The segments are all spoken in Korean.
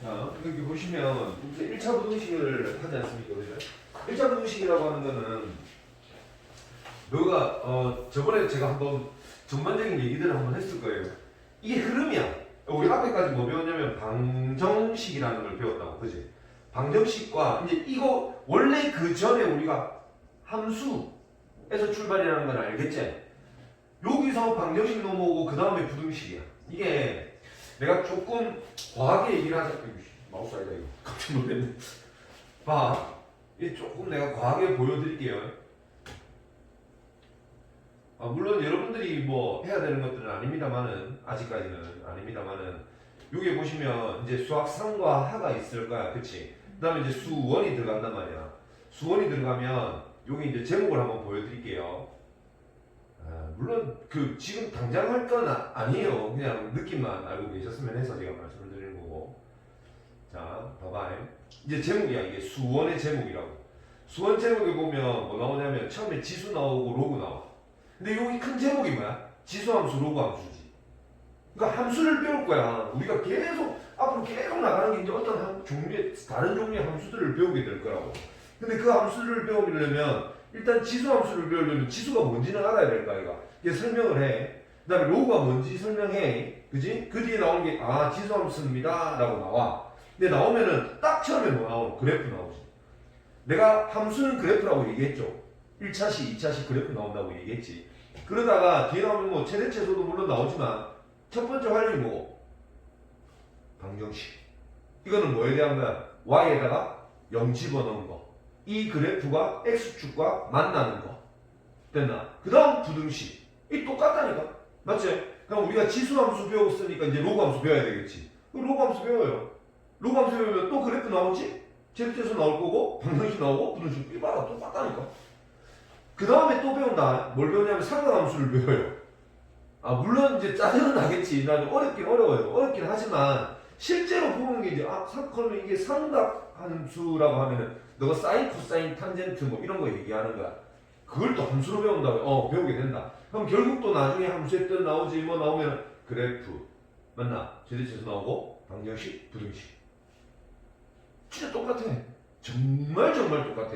자, 여기 보시면 이제 1차 부등식을 하지 않습니까? 그죠? 1차 부등식이라고 하는 거는 너가 저번에 제가 한번 전반적인 얘기들을 한번 했을 거예요. 이게 흐름이야. 우리 앞에까지 뭐 배웠냐면 방정식이라는 걸 배웠다고, 그지? 방정식과 이제 이거 원래 그 전에 우리가 함수에서 출발이라는 건 알겠지? 여기서 방정식 넘어오고 그 다음에 부등식이야. 이게 내가 조금 과하게 얘기를 하자. 마우스 아니다 이거. 깜짝 놀랐네. 봐, 이게 조금 내가 과하게 보여드릴게요. 물론 여러분들이 뭐 해야 되는 것들은 아닙니다만은 아직까지는 아닙니다만은 여기 보시면 이제 수학 3과 하가 있을 거야, 그치? 그 다음에 이제 수원이 들어간단 말이야. 수원이 들어가면 여기 이제 제목을 한번 보여드릴게요. 물론 그 지금 당장 할 건 아니에요. 그냥 느낌만 알고 계셨으면 해서 제가 말씀을 드리는 거고. 자, 봐봐. 이제 제목이야. 이게 수원의 제목이라고. 수원 제목에 보면 뭐 나오냐면 처음에 지수 나오고 로그 나와. 근데 여기 큰 제목이 뭐야? 지수함수, 로그함수지. 그러니까 함수를 배울 거야. 우리가 계속 앞으로 계속 나가는 게 이제 어떤 종류의 다른 종류의 함수들을 배우게 될 거라고. 근데 그 함수를 배우려면 일단 지수함수를 배우려면 지수가 뭔지는 알아야 될 거 아이가. 이게 설명을 해. 그다음에 로그가 뭔지 설명해. 그지? 그 뒤에 나오는 게 지수함수입니다라고 나와. 근데 나오면은 딱 처음에 뭐 나오는 그래프 나오지. 내가 함수는 그래프라고 얘기했죠. 1차식, 2차식 그래프 나온다고 얘기했지. 그러다가 뒤에 나오면 뭐 최대체수도 물론 나오지만 첫 번째 활용이 뭐고? 방정식. 이거는 뭐에 대한 거야? y에다가 0 집어넣은 거. 이 그래프가 x축과 만나는 거. 됐나? 그 다음 부등식. 이 똑같다니까. 맞지? 그럼 우리가 지수함수 배웠으니까 이제 로그함수 배워야 되겠지. 로그함수 배워요. 로그함수 배우면 또 그래프 나오지? 최대체수 나올 거고 방정식 나오고 부등식 이봐라 똑같다니까. 그 다음에 또 배운다. 뭘 배우냐면 삼각함수를 배워요. 물론 이제 짜증은 나겠지. 나도 어렵긴 어려워요. 어렵긴 하지만 실제로 보는 게 이제 그러면 이게 삼각함수라고 하면은 너가 사인, 코사인, 탄젠트 뭐 이런 거 얘기하는 거야. 그걸 또 함수로 배운다고 배우게 된다. 그럼 결국 또 나중에 함수의 뜻 나오지 뭐 나오면 그래프 맞나? 최대체수 나오고 방정식, 부등식. 진짜 똑같아. 정말 똑같아.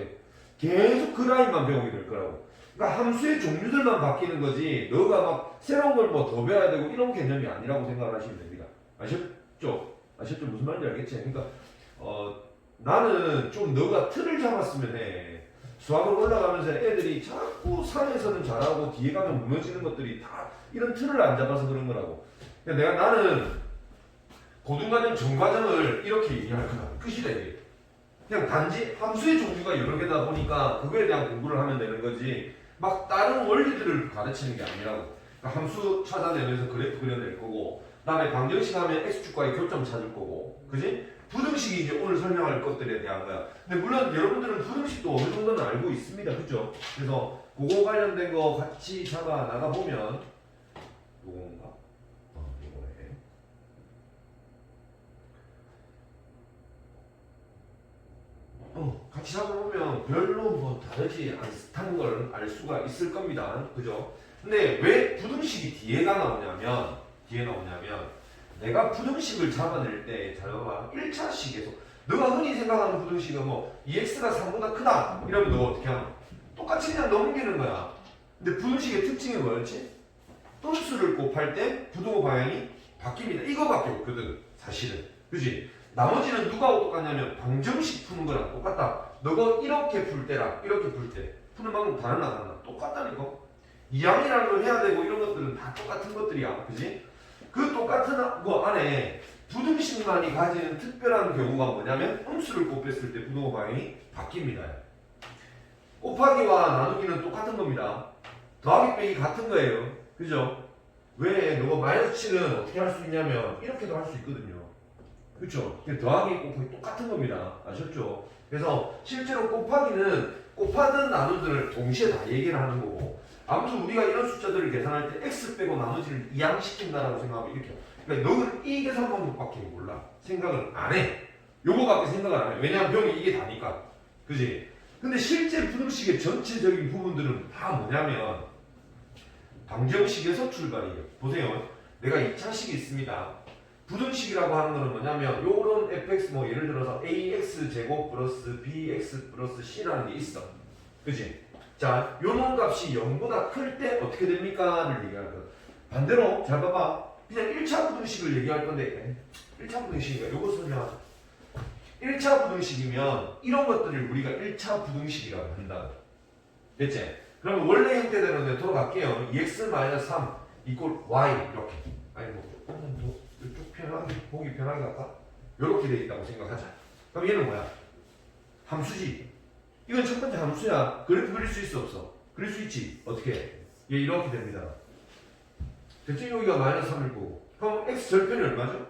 계속 그 라인만 배우게 될 거라고. 그러니까 함수의 종류들만 바뀌는 거지 너가 막 새로운 걸 뭐 더 배워야 되고 이런 개념이 아니라고 생각을 하시면 됩니다. 아셨죠? 아셨죠? 무슨 말인지 알겠지? 그러니까 나는 좀 너가 틀을 잡았으면 해. 수학을 올라가면서 애들이 자꾸 상에서는 잘하고 뒤에 가면 무너지는 것들이 다 이런 틀을 안 잡아서 그런 거라고. 그러니까 나는 고등과정, 전과정을 이렇게 얘기할 거야. 끝이다 이게. 그냥 단지 함수의 종류가 여러 개다 보니까 그거에 대한 공부를 하면 되는 거지 막 다른 원리들을 가르치는 게 아니라고. 그러니까 함수 찾아내면서 그래프 그려낼 거고 그 다음에 방정식 하면 x축과의 교점 찾을 거고 그지? 부등식이 이제 오늘 설명할 것들에 대한 거야. 근데 물론 여러분들은 부등식도 어느 정도는 알고 있습니다. 그죠? 그래서 그거 관련된 거 같이 잡아 나가보면 요건가? 요거네. 같이 잡아보면 별로 뭐 다르지 않다는 걸 알 수가 있을 겁니다. 그죠? 근데 왜 부등식이 뒤에 나오냐면 내가 부등식을 잡아낼 때 잘 봐봐. 1차식에서 너가 흔히 생각하는 부등식은 뭐 2x가 3보다 크다 이러면 너 어떻게 하나? 똑같이 그냥 넘기는 거야. 근데 부등식의 특징이 뭐였지? 분수를 곱할 때 부등호 방향이 바뀝니다. 이거밖에 없거든 사실은. 그지? 나머지는 누가 똑같냐면 방정식 푸는 거랑 똑같다. 너가 이렇게 풀 때랑 이렇게 풀 때 푸는 방법 다르나 똑같다니까. 이항이라는 걸 해야 되고 이런 것들은 다 똑같은 것들이야. 그지? 그 똑같은 거 안에 부등식만이 가지는 특별한 경우가 뭐냐면 음수를 곱했을 때 부등호 방향이 바뀝니다. 곱하기와 나누기는 똑같은 겁니다. 더하기 빼기 같은 거예요. 그죠? 왜 너가 마이너스 7은 어떻게 할 수 있냐면 이렇게도 할 수 있거든요. 그렇죠? 더하기 곱하기 똑같은 겁니다. 아셨죠? 그래서 실제로 곱하기는 곱하든 나누든을 동시에 다 얘기를 하는 거고 아무튼 우리가 이런 숫자들을 계산할 때 x 빼고 나머지를 이항시킨다라고 생각하면 이렇게. 그러니까 너는 이 계산 방법밖에 몰라. 생각을 안 해. 요거밖에 생각을 안 해. 왜냐하면 병이 이게 다니까. 그지? 근데 실제 부등식의 전체적인 부분들은 다 뭐냐면 방정식에서 출발이에요. 보세요. 내가 2차식이 있습니다. 부등식이라고 하는 거는 뭐냐면 요런 fx 뭐 예를 들어서 ax 제곱 플러스 bx 플러스 c라는 게 있어. 그지? 자, 요런 값이 0보다 클 때 어떻게 됩니까?를 얘기하는 거. 반대로 잘 봐봐. 그냥 1차 부등식을 얘기할 건데 1차 부등식이니까 요거 설명. 1차 부등식이면 이런 것들을 우리가 1차 부등식이라고 한다. 됐지? 그러면 원래 형태대로 내가 돌아갈게요. 2x-3 이꼴 y 이렇게. 아니 뭐 이쪽 편하게 보기 편하게 할까? 이렇게 돼 있다고 생각하자. 그럼 얘는 뭐야? 함수지. 이건 첫 번째 함수야. 그래프 그릴 수 있어 없어? 그릴 수 있지. 어떻게? 얘 이렇게 됩니다. 대충 여기가 -3일 거고. 그럼 x 절편이 얼마죠?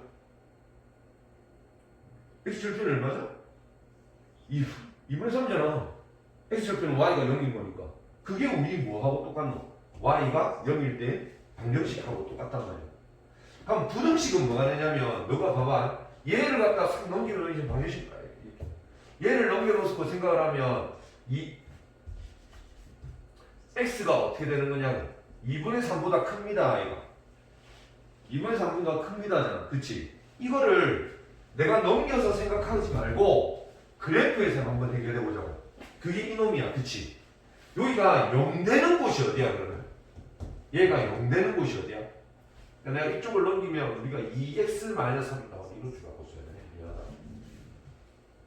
x 절편이 얼마죠? 2분의 3잖아. x 절편은 y가 0인 거니까. 그게 우리 뭐하고 똑같노? y가 0일 때 방정식하고 똑같단 말이야. 그럼 부등식은 뭐가 되냐면 너가 봐봐. 얘를 갖다 싹 넘기면 이제 방정식 얘를 넘겨놓고 생각을 하면 이 x가 어떻게 되는 거냐고 2분의 3보다 큽니다. 이거 2분의 3보다 큽니다잖아. 그치? 이거를 내가 넘겨서 생각하지 말고 그래프에서 한번 해결해 보자고. 그게 이놈이야. 그치? 여기가 0 되는 곳이 어디야 그러면? 얘가 0 되는 곳이 어디야? 내가 이쪽을 넘기면 우리가 2x-3 나와. 이렇게 바꿨어야 되네. 미안하다.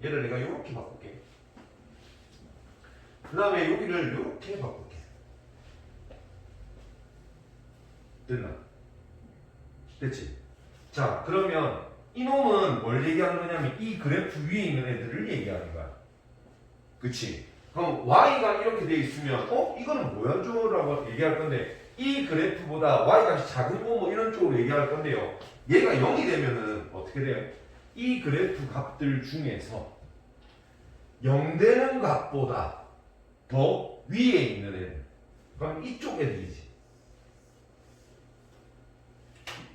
얘를 내가 이렇게 바꿀게. 그 다음에 여기를 이렇게 바꿀게. 됐나? 됐지? 자, 그러면 이놈은 뭘 얘기하는 거냐면 이 그래프 위에 있는 애들을 얘기하는 거야. 그치? 그럼 y가 이렇게 돼 있으면 이거는 뭐야죠? 라고 얘기할 건데 이 그래프보다 y값이 작은 거 뭐 이런 쪽으로 얘기할 건데요. 얘가 0이 되면은 어떻게 돼요? 이 그래프 값들 중에서 0 되는 값보다 더 위에 있는 애들. 그럼 이쪽 애들이지.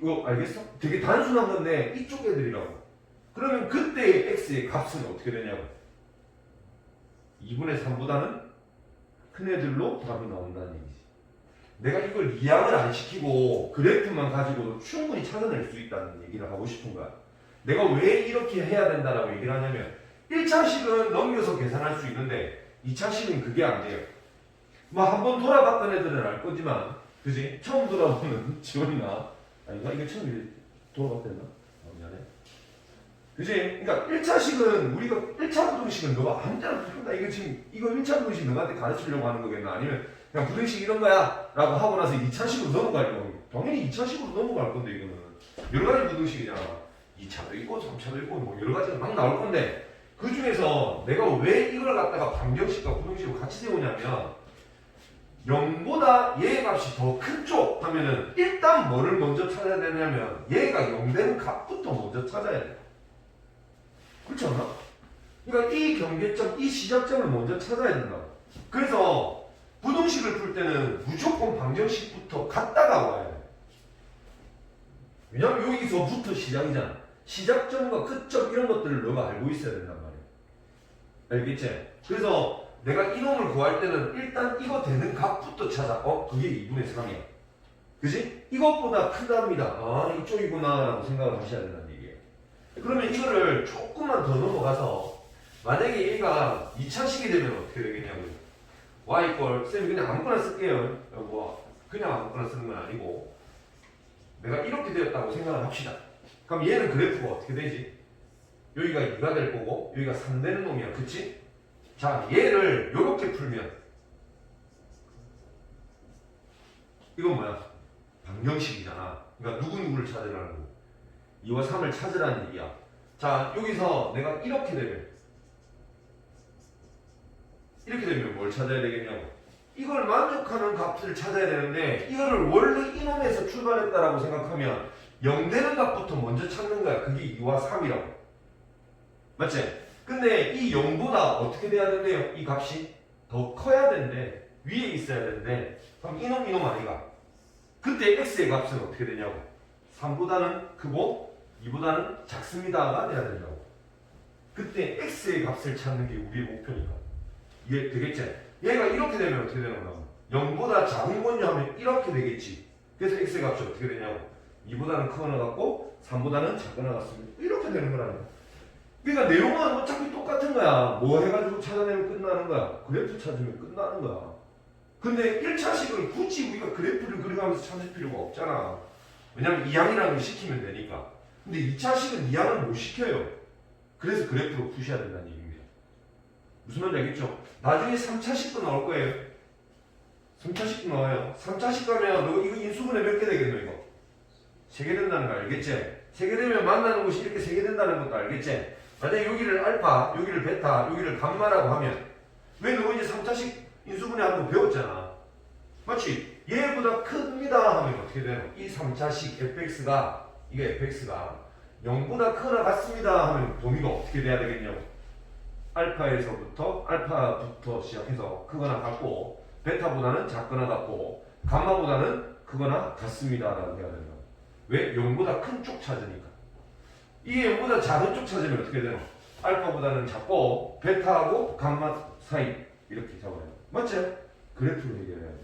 이거 알겠어? 되게 단순한 건데 이쪽 애들이라고. 그러면 그때 x의 값은 어떻게 되냐고. 2분의 3보다는 큰 애들로 답이 나온다는 얘기지. 내가 이걸 이항을 안 시키고 그래프만 가지고도 충분히 찾아낼 수 있다는 얘기를 하고 싶은 거야. 내가 왜 이렇게 해야 된다라고 얘기를 하냐면 1차식은 넘겨서 계산할 수 있는데 2차식은 그게 안 돼요. 뭐 한번 돌아봤던 애들은 알 거지만 그지? 처음 돌아보는 지원이나 아닌가? 이거 처음 돌아봤댔나? 미안해. 그지? 그러니까 1차식은 우리가 1차 부등식은 너가 아무 때나 풀다. 이거 지금 이거 1차 부등식 너한테 가르치려고 하는 거겠나? 아니면 그냥 부등식 이런 거야 라고 하고 나서 2차식으로 넘어가려고. 당연히 2차식으로 넘어갈 건데 이거는 여러 가지 부등식이잖아. 2차도 있고 3차도 있고 뭐 여러 가지가 막 나올 건데 그 중에서 내가 왜 이걸 갖다가 방정식과 부등식으로 같이 세우냐면 0보다 얘 값이 더 큰 쪽 하면은 일단 뭐를 먼저 찾아야 되냐면 얘가 0 되는 값부터 먼저 찾아야 돼. 그렇지 않아? 그러니까 이 경계점, 이 시작점을 먼저 찾아야 된다고. 그래서 부등식을 풀 때는 무조건 방정식부터 갔다가 와야 돼. 왜냐면 여기서부터 시작이잖아. 시작점과 끝점 이런 것들을 너가 알고 있어야 된단 말이야. 알겠지? 그래서 내가 이놈을 구할 때는 일단 이거 되는 값부터 찾아. 그게 2분의 3이야. 그지? 이것보다 크답니다. 아, 이쪽이구나 라고 생각을 하셔야 된다는 얘기예요. 그러면 이거를 조금만 더 넘어가서 만약에 얘가 2차식이 되면 어떻게 되겠냐고요. y 꼴 쌤이 그냥 아무거나 쓸게요. 뭐 그냥 아무거나 쓰는 건 아니고 내가 이렇게 되었다고 생각을 합시다. 그럼 얘는 그래프가 어떻게 되지? 여기가 2가 될 거고 여기가 3 되는 놈이야. 그치? 자, 얘를 이렇게 풀면 이건 뭐야? 방정식이잖아. 그러니까 누구누구를 찾으라는 거. 2와 3을 찾으라는 얘기야. 자, 여기서 내가 이렇게 되면 뭘 찾아야 되겠냐고. 이걸 만족하는 값을 찾아야 되는데 이거를 원래 이놈에서 출발했다라고 생각하면 0 되는 값부터 먼저 찾는 거야. 그게 2와 3이라고. 맞지? 근데 이 0보다 어떻게 돼야 된대요? 이 값이 더 커야 된대. 위에 있어야 된대. 그럼 이놈 아이가? 그때 x의 값은 어떻게 되냐고. 3보다는 크고 2보다는 작습니다가 돼야 된다고. 그때 x의 값을 찾는 게 우리의 목표니까. 이해 되겠지? 얘가 이렇게 되면 어떻게 되는 거야? 0보다 작은 건요 하면 이렇게 되겠지. 그래서 x의 값이 어떻게 되냐고. 2보다는 큰 하나 같고 3보다는 작거나 같습니다. 이렇게 되는 거라는 거야. 그러니까 내용은 어차피 똑같은 거야. 뭐 해가지고 찾아내면 끝나는 거야. 그래프 찾으면 끝나는 거야. 근데 1차식을 굳이 우리가 그래프를 그려가면서 찾을 필요가 없잖아. 왜냐면 이항이라는 걸 시키면 되니까. 근데 2차식은 이항을 못 시켜요. 그래서 그래프로 푸셔야 된다는 얘기입니다. 무슨 말인지 알겠죠? 나중에 3차식도 나올 거예요. 3차식도 나와요. 3차식 가면 너 이거 인수분해 몇 개 되겠노 이거? 3개 된다는 거 알겠지? 3개 되면 만나는 곳이 이렇게 3개 된다는 것도 알겠지? 만약에 여기를 알파, 여기를 베타, 여기를 감마라고 하면 왜 너 이제 3차식 인수분해 한번 배웠잖아. 맞지? 얘보다 큽니다 하면 어떻게 돼요? 이 3차식 fx가 이게 fx가 0보다 크거나 같습니다 하면 범위가 어떻게 돼야 되겠냐고. 알파부터 시작해서 크거나 같고 베타보다는 작거나 같고 감마보다는 크거나 같습니다 라고 해야 된다. 왜? 0보다 큰 쪽 찾으니까. 이 0보다 작은 쪽 찾으면 어떻게 되노? 알파보다는 작고 베타하고 감마 사이 이렇게 잡아야 돼. 맞지? 그래프로 해결해야 돼.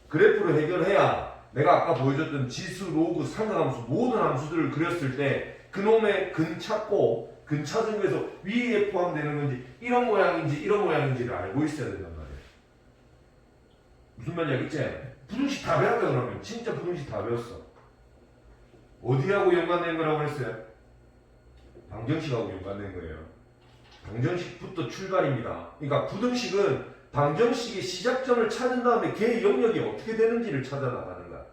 그래프로 해결해야 내가 아까 보여줬던 지수, 로그, 상각함수 모든 함수들을 그렸을 때 그놈의 근 찾고 근 찾은 거에서 위에 포함되는 건지 이런 모양인지를 알고 있어야 된단 말이야. 무슨 말인지 알겠지? 부등식 다 배웠다 그러면 진짜 부등식 다 배웠어. 어디하고 연관된 거라고 그랬어요? 방정식하고 연관된 거예요. 방정식부터 출발입니다. 그러니까 부등식은 방정식의 시작점을 찾은 다음에 걔의 영역이 어떻게 되는지를 찾아 나가는 거야.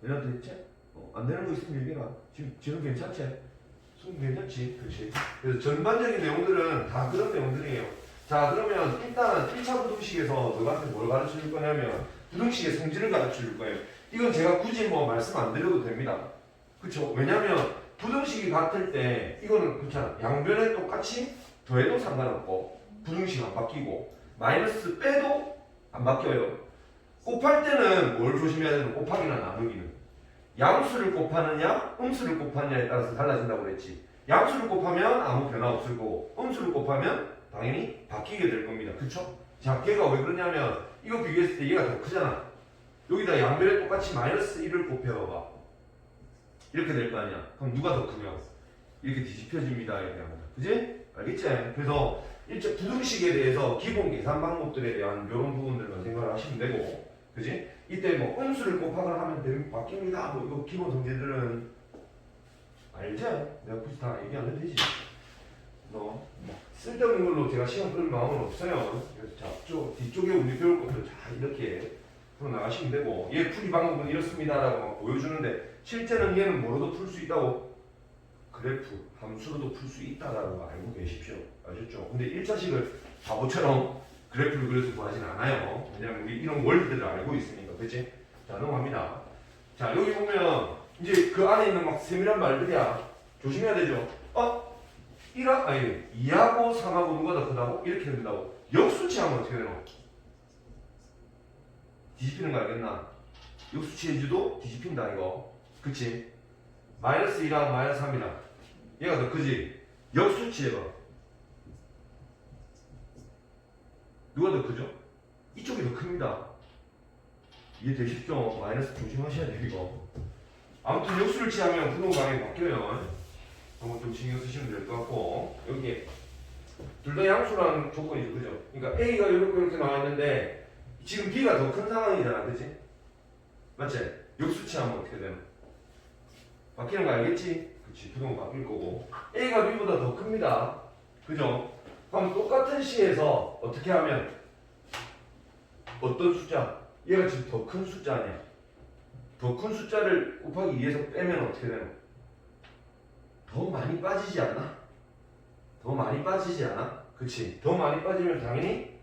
얘네한테 됐지? 안 되는 거 있으면 얘기해라. 지금 괜찮지? 지금 괜찮지? 그렇지? 그래서 전반적인 내용들은 다 그런 내용들이에요. 자, 그러면 일단 1차 부등식에서 너한테 뭘 가르쳐 줄 거냐면 부등식의 성질을 가르쳐 줄 거예요. 이건 제가 굳이 뭐 말씀 안 드려도 됩니다. 그쵸? 왜냐면 부등식이 같을 때 이거는 그렇잖아. 양변에 똑같이 더해도 상관없고 부등식 안 바뀌고 마이너스 빼도 안 바뀌어요. 곱할 때는 뭘 조심해야 되는 곱하기나 나누기는 양수를 곱하느냐 음수를 곱하느냐에 따라서 달라진다고 그랬지. 양수를 곱하면 아무 변화 없을 거고 음수를 곱하면 당연히 바뀌게 될 겁니다. 그쵸? 자, 걔가 왜 그러냐면 이거 비교했을 때 얘가 더 크잖아. 여기다 양변에 똑같이 마이너스 1을 곱해봐봐. 이렇게 될 거 아니야. 그럼 누가 더 크냐고. 이렇게 뒤집혀집니다. 이렇게 합니다. 그지? 알겠지? 그래서 일제 부등식에 대해서 기본 계산 방법들에 대한 이런 부분들만 생각을 하시면 되고, 그지? 이때 뭐 음수를 곱하거나 하면 되면 바뀝니다. 뭐 이거 기본 성질들은 알지? 내가 굳이 다 얘기 안 해도 되지. 너 쓸데없는 걸로 제가 시간 끌 마음은 없어요. 그래서 뒤쪽에 우리 배울 것들 잘 이렇게 풀어 나가시면 되고, 얘 풀이 방법은 이렇습니다라고 막 보여주는데 실제는 얘는 뭐로도 풀 수 있다고? 그래프, 함수로도 풀 수 있다라는 거 알고 계십시오. 아셨죠? 근데 1차식을 바보처럼 그래프를 그려서 구하진 않아요. 왜냐면 우리 이런 원리들을 알고 있으니까. 그치? 자, 넘어갑니다. 자, 여기 보면 이제 그 안에 있는 막 세밀한 말들이야. 조심해야 되죠? 2하고 3하고 누가 더 크다고? 이렇게 된다고. 역수치하면 어떻게 되노? 뒤집히는 거 알겠나? 역수치 해주도 뒤집힌다 이거. 그치? 마이너스 2랑 마이너스 3이랑 얘가 더 크지? 역수치 해봐. 누가 더 크죠? 이쪽이 더 큽니다. 이해되시죠? 마이너스 조심하셔야 돼요 이거. 아무튼 역수를 취하면 부동 방향이 바뀌어요. 한번 좀 신경 쓰시면 될 것 같고, 여기 둘 다 양수라는 조건이죠. 그죠? 그러니까 A가 이렇게 나와 있는데 지금 B가 더 큰 상황이잖아. 그치? 맞지? 역수치 하면 어떻게 되나? 바뀌는 거 알겠지? 그치, 부동은 바뀔 거고. A가 B보다 더 큽니다. 그죠? 그럼 똑같은 시에서 어떻게 하면 어떤 숫자? 얘가 지금 더 큰 숫자 아니야? 더 큰 숫자를 곱하기 2에서 빼면 어떻게 되나? 더 많이 빠지지 않나? 더 많이 빠지지 않아? 그치? 더 많이 빠지면 당연히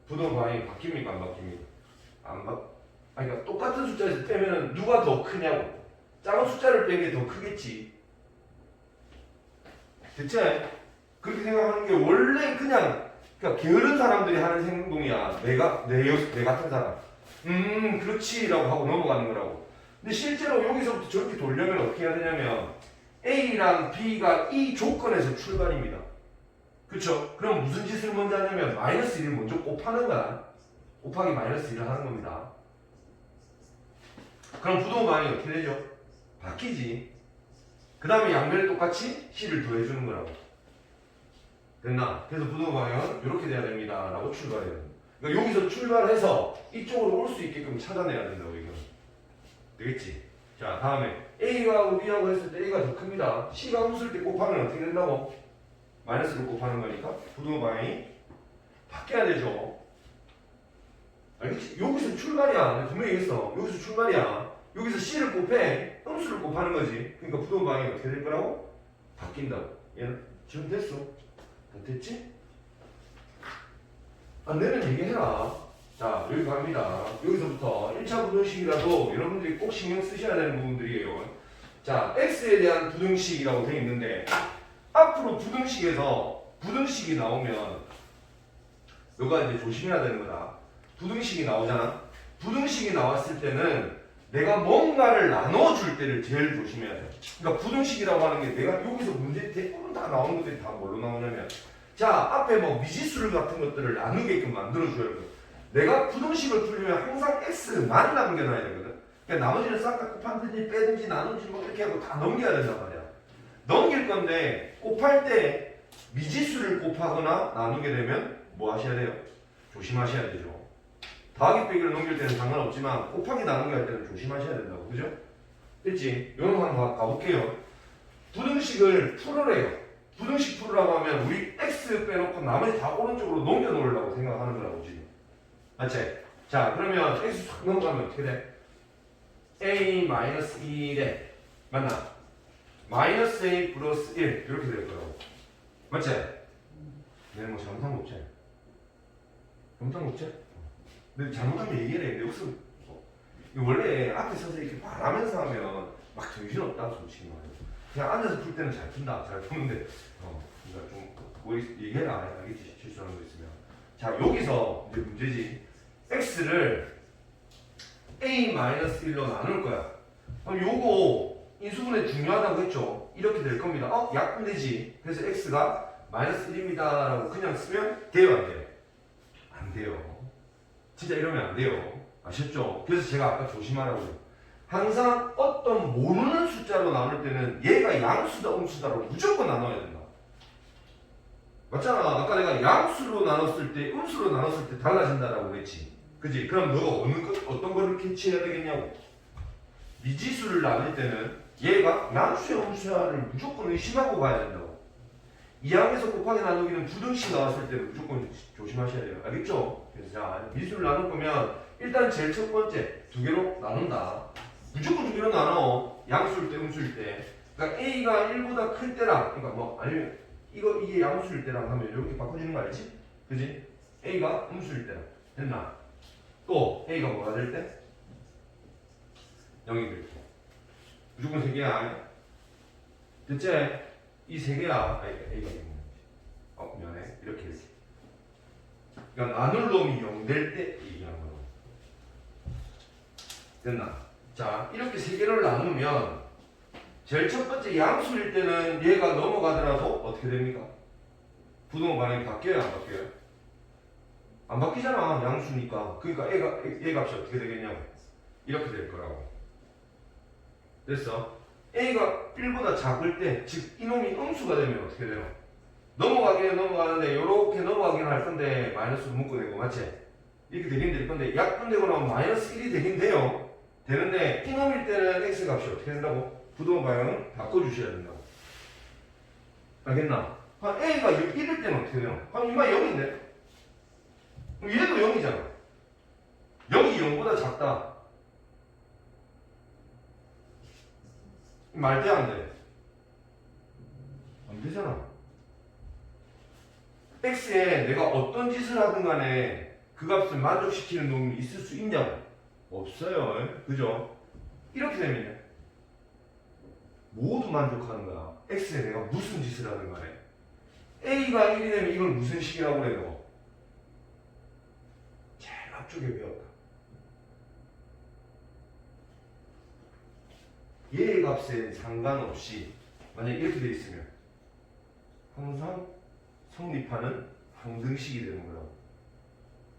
부동 방향이 바뀝니까? 안 바뀝니까? 안 바... 그러니까 똑같은 숫자에서 빼면 누가 더 크냐고. 작은 숫자를 뺀 게 더 크겠지. 대체 그렇게 생각하는 게 원래 그냥 그러니까 게으른 사람들이 하는 행동이야. 내 같은 사람. 그렇지라고 하고 넘어가는 거라고. 근데 실제로 여기서부터 저렇게 돌려면 어떻게 해야 되냐면 A랑 B가 이 조건에서 출발입니다. 그쵸? 그럼 무슨 짓을 먼저 하냐면 마이너스 1을 먼저 곱하는 거야. 곱하기 마이너스 1을 하는 겁니다. 그럼 부동 방향이 어떻게 되죠? 바뀌지. 그 다음에 양변에 똑같이 C를 더해주는 거라고. 됐나? 그래서 부등호 방향은 이렇게 돼야 됩니다 라고 출발해야 됩니다. 그러니까 여기서 출발해서 이쪽으로 올 수 있게끔 찾아내야 된다고 이거는. 되겠지? 자 다음에 A하고 B하고 했을 때 A가 더 큽니다. C가 웃을 때 곱하면 어떻게 된다고? 마이너스를 곱하는 거니까 부등호 방향이 바뀌어야 되죠. 알겠지? 여기서 출발이야. 내가 분명히 얘기했어. 여기서 출발이야. 여기서 C를 곱해 음수를 곱하는 거지. 그러니까 부등호 방향이 어떻게 될 거라고? 바뀐다고. 얘는 지금 됐어. 됐지? 안 되면 얘기해라. 자 여기 갑니다. 여기서부터 1차 부등식이라도 여러분들이 꼭 신경 쓰셔야 되는 부분들이에요. 자 x에 대한 부등식이라고 되어 있는데 앞으로 부등식이 나오면 너가 이제 조심해야 되는 거다. 부등식이 나오잖아. 부등식이 나왔을 때는 내가 뭔가를 나눠줄 때를 제일 조심해야 돼. 그러니까 부등식이라고 하는 게 내가 여기서 문제 대부분 다 나오는 것들이 다 뭘로 나오냐면 자 앞에 뭐 미지수를 같은 것들을 나누게끔 만들어줘야 돼. 내가 부등식을 풀려면 항상 x만 남겨놔야 되거든. 그러니까 나머지는 싹 다 곱하든지 빼든지 나누든지 뭐 이렇게 하고 다 넘겨야 된단 말이야. 넘길 건데 곱할 때 미지수를 곱하거나 나누게 되면 뭐 하셔야 돼요? 조심하셔야 되죠. 더하기 빼기를 넘길 때는 상관없지만 곱하기 나누기 할 때는 조심하셔야 된다고. 그죠? 됐지? 이런 거 한번 가볼게요. 부등식을 풀으래요. 부등식 풀으라고 하면 우리 x 빼놓고 나머지 다 오른쪽으로 넘겨 놓으려고 생각하는 거라고 지금. 맞지? 자 그러면 x 싹 넘어가면 어떻게 돼? a-1에 맞나? 마이너스 a 플러스 1 이렇게 될 거라고. 맞지? 내가 뭐 잘못한 거 없지? 잘못한 거 없지? 근데 잘못하면 얘기해. 근데 여기서 원래 앞에 서서 이렇게 말하면서 하면 막 정신없다 솔직히 말해서. 그냥 앉아서 풀 때는 잘 푼다. 잘 푸는데 그러니까 좀 얘기해라. 알겠지? 실수하는 거 있으면. 자 여기서 이제 문제지. x를 a-1로 나눌 거야. 그럼 요거 인수분해 중요하다고 했죠. 이렇게 될 겁니다. 약분되지. 그래서 x가 마이너스 1입니다 라고 그냥 쓰면 돼요 안 돼요? 안 돼요. 진짜 이러면 안 돼요. 아셨죠? 그래서 제가 아까 조심하라고요. 항상 어떤 모르는 숫자로 나눌 때는 얘가 양수다 음수다로 무조건 나눠야 된다. 맞잖아. 아까 내가 양수로 나눴을 때 음수로 나눴을 때 달라진다라고 그랬지. 그지? 그럼 너가 어떤 거를 캐치해야 되겠냐고. 미지수를 나눌 때는 얘가 양수야 음수야를 무조건 의심하고 가야 된다고. 이항에서 곱하기 나누기는 부등식 나왔을 때 무조건 조심하셔야 돼요. 알겠죠? 그래서 자 미지수를 나눌 거면 일단 제일 첫 번째 두 개로 나눈다. 무조건 두 개로 나눠. 양수일 때 음수일 때. 그러니까 a가 1보다 클 때랑 그러니까 뭐 아니면 이게 양수일 때랑 하면 이렇게 바꿔주는 거 알지? 그지? a가 음수일 때랑 됐나? 또 a가 뭐가 될 때? 0이 될 때. 무조건 3개야. 됐지? 이 3개야. a가 0. 미안해. 이렇게. 그러니까 나눌 놈이 0 될 때 얘기하는 거라고. 됐나? 자, 이렇게 3개를 나누면 제일 첫 번째 양수일 때는 얘가 넘어가더라도 어떻게 됩니까? 부등호 방향이 바뀌어요? 안 바뀌어요? 안 바뀌잖아. 양수니까. 그러니까 얘 값이 어떻게 되겠냐고. 이렇게 될 거라고. 됐어? a가 1보다 작을 때, 즉 이놈이 음수가 되면 어떻게 돼요? 넘어가기는 넘어가는데 이렇게 넘어가긴 할 건데 마이너스로 묶어내고 맞지? 이렇게 되긴 될 건데 약분되고 나면 마이너스 1이 되긴 돼요. 되는데 이놈일 때는 x 값이 어떻게 된다고? 부등호 방향을 바꿔주셔야 된다고. 알겠나? a가 1일 때는 어떻게 돼요? 이마 0인데? 얘도 0이잖아. 0이 0보다 작다. 말 돼 안 돼? 안 되잖아. x에 내가 어떤 짓을 하든 간에 그 값을 만족시키는 놈이 있을 수 있냐고? 없어요. 그죠? 이렇게 되면요. 모두 만족하는 거야. x에 내가 무슨 짓을 하든 간에. a가 1이 되면 이걸 무슨 식이라고 그래요? 제일 앞쪽에 배웠다. 얘의 값에 상관없이 만약 이렇게 돼 있으면 항상 성립하는 항등식이 되는 거라고.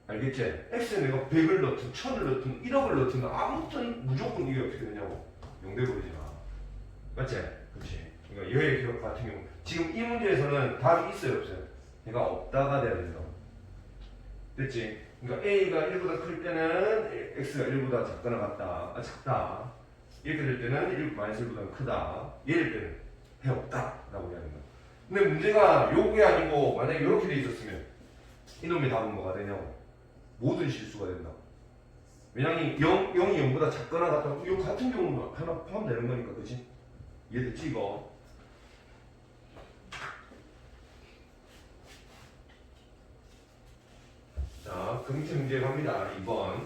알겠지? x에 내가 100을 넣든 1000을 넣든 1억을 넣든 아무튼 무조건 이게 어떻게 되냐고. 0 돼버리지 마. 맞지? 그렇지. 그러니까 여의 기록 같은 경우 지금 이 문제에서는 답이 있어요 없어요? 얘가 없다가 돼야 된다. 됐지? 그러니까 a가 1보다 클 때는 x가 1보다 작거나 같다. 작다. 이렇게 될 때는 1 마이너스 1보다 크다. 얘를 때는 해 없다 라고 이야기하는 거야. 근데 문제가 요게 아니고 만약에 이렇게 돼 있었으면 이놈의 답은 뭐가 되냐고. 모든 실수가 된다. 왜냐면 0이 0보다 작거나 같다. 이 같은 경우는 하나 포함되는 거니까, 그치? 이해됐지, 이거? 자, 금지 문제 갑니다. 2번.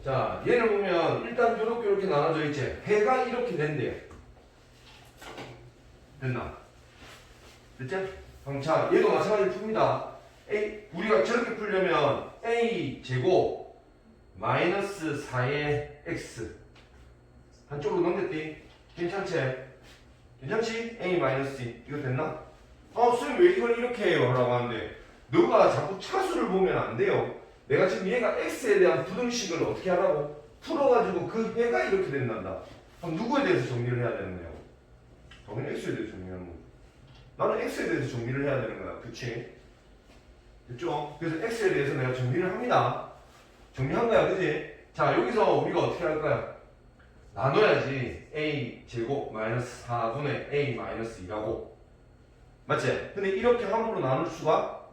자, 얘를 보면 일단 이렇게 나눠져 있지. 해가 이렇게 된대요. 됐나? 됐지? 그럼 자, 얘도 마찬가지로 풉니다. 우리가 저렇게 풀려면 a 제곱 마이너스 4의 x 한쪽으로 넘겼디? 괜찮지? 괜찮지? a 마이너스 2 이거 됐나? 선생님 왜 이걸 이렇게 해요? 라고 하는데 너가 자꾸 차수를 보면 안 돼요. 내가 지금 얘가 x에 대한 부등식을 어떻게 하라고? 풀어가지고 그 해가 이렇게 된단다. 그럼 누구에 대해서 정리를 해야 되는 거냐고? 당연히 x에 대해서 정리하는 거고. 나는 x에 대해서 정리를 해야 되는 거야. 그치? 됐죠? 그래서 x에 대해서 내가 정리를 합니다. 정리한 거야, 그지? 자, 여기서 우리가 어떻게 할 거야? 나눠야지. a 제곱 마이너스 4분의 a 마이너스 2라고. 맞지? 근데 이렇게 함부로 나눌 수가